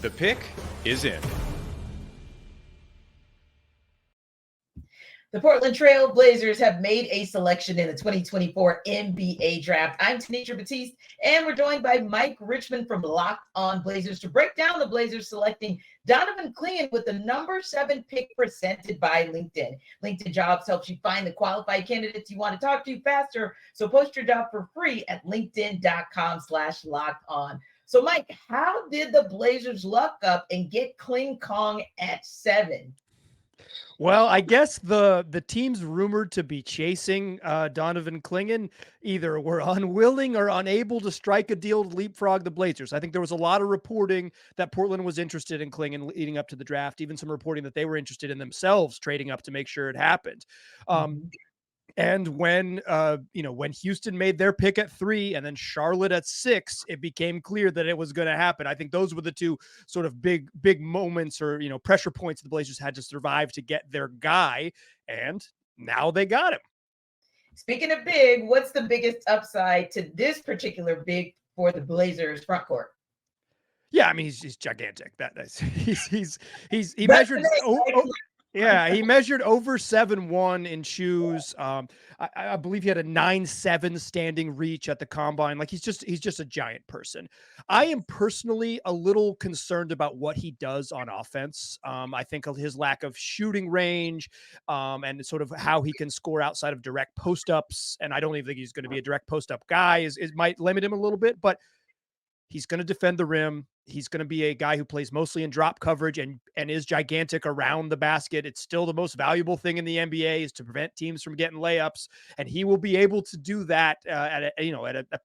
The pick is in. The Portland Trail Blazers have made a selection in the 2024 NBA Draft. I'm Tanisha Batiste, and we're joined by Mike Richmond from Locked On Blazers to break down the Blazers selecting Donovan Clingan with the number 7 pick presented by LinkedIn. LinkedIn Jobs helps you find the qualified candidates you want to talk to faster. So post your job for free at linkedin.com/lockedon. So Mike, how did the Blazers luck up and get Clingan at 7? Well, I guess the teams rumored to be chasing Donovan Clingan either were unwilling or unable to strike a deal to leapfrog the Blazers. I think there was a lot of reporting that Portland was interested in Clingan leading up to the draft, even some reporting that they were interested in themselves trading up to make sure it happened. And when Houston made their pick at 3 and then Charlotte at 6, it became clear that it was going to happen. I think those were the two sort of big moments or, pressure points the Blazers had to survive to get their guy. And now they got him. Speaking of big, what's the biggest upside to this particular big for the Blazers front court? Yeah, I mean, he's gigantic. He measured. He measured over 7'1" in shoes. I believe he had a 9'7" standing reach at the combine. Like he's just a giant person. I am personally a little concerned about what he does on offense. I think his lack of shooting range, and sort of how he can score outside of direct post ups. And I don't even think he's going to be a direct post up guy. Is might limit him a little bit, but he's going to defend the rim. He's going to be a guy who plays mostly in drop coverage and is gigantic around the basket. It's still the most valuable thing in the NBA is to prevent teams from getting layups. And he will be able to do that at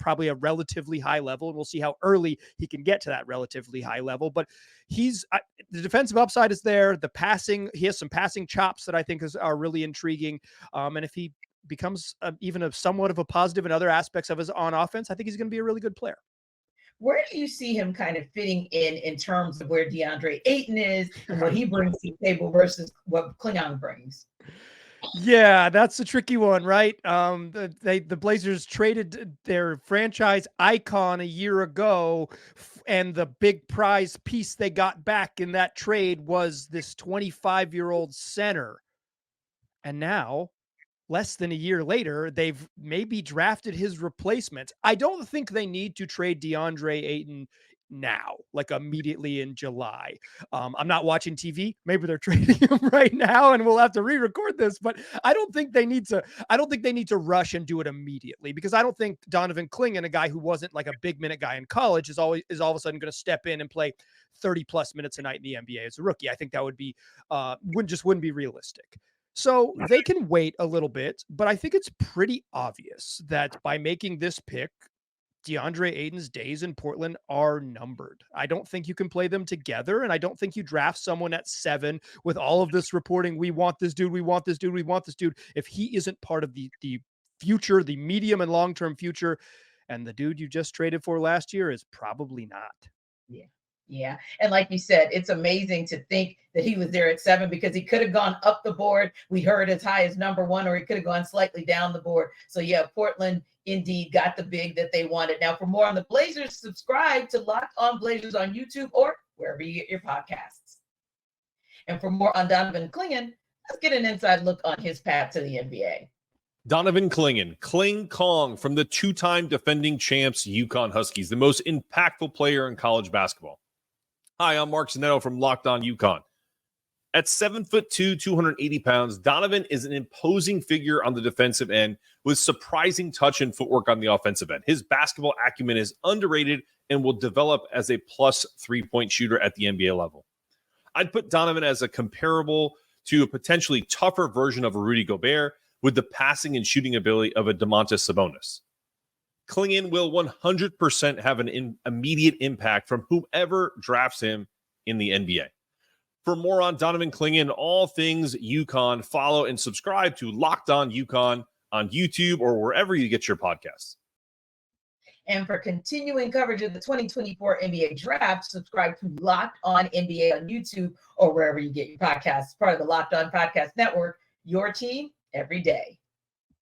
probably a relatively high level. And we'll see how early he can get to that relatively high level. But the defensive upside is there. The passing, he has some passing chops that I think are really intriguing. And if he becomes even somewhat of a positive in other aspects of his on offense, I think he's going to be a really good player. Where do you see him kind of fitting in terms of where DeAndre Ayton is and what he brings to the table versus what Clingan brings? Yeah, that's a tricky one, right? The Blazers traded their franchise icon a year ago, and the big prize piece they got back in that trade was this 25-year-old center. And now, less than a year later, they've maybe drafted his replacement. I don't think they need to trade DeAndre Ayton now, like immediately in July. I'm not watching TV. Maybe they're trading him right now and we'll have to re-record this, but I don't think they need to rush and do it immediately, because I don't think Donovan Clingan, a guy who wasn't like a big minute guy in college, is all of a sudden going to step in and play 30 plus minutes a night in the NBA as a rookie. I think that would be, wouldn't be realistic. So they can wait a little bit, but I think it's pretty obvious that by making this pick, DeAndre Ayton's days in Portland are numbered. I don't think you can play them together, and I don't think you draft someone at 7 with all of this reporting. We want this dude. We want this dude. We want this dude. If he isn't part of the future, the medium and long-term future, and the dude you just traded for last year is probably not. Yeah. And like you said, it's amazing to think that he was there at 7, because he could have gone up the board. We heard as high as number 1, or he could have gone slightly down the board. So yeah, Portland indeed got the big that they wanted. Now, for more on the Blazers, subscribe to Locked On Blazers on YouTube or wherever you get your podcasts. And for more on Donovan Clingan, let's get an inside look on his path to the NBA. Donovan Clingan, Kling Kong from the 2-time defending champs UConn Huskies, the most impactful player in college basketball. Hi, I'm Mark Zanetto from Locked On UConn. At 7'2", 280 pounds, Donovan is an imposing figure on the defensive end with surprising touch and footwork on the offensive end. His basketball acumen is underrated and will develop as a plus 3-point shooter at the NBA level. I'd put Donovan as a comparable to a potentially tougher version of a Rudy Gobert with the passing and shooting ability of a Domantas Sabonis. Clingan will 100% have an immediate impact from whoever drafts him in the NBA. For more on Donovan Clingan, all things UConn, follow and subscribe to Locked On UConn on YouTube or wherever you get your podcasts. And for continuing coverage of the 2024 NBA Draft, subscribe to Locked On NBA on YouTube or wherever you get your podcasts. Part of the Locked On Podcast Network, your team every day.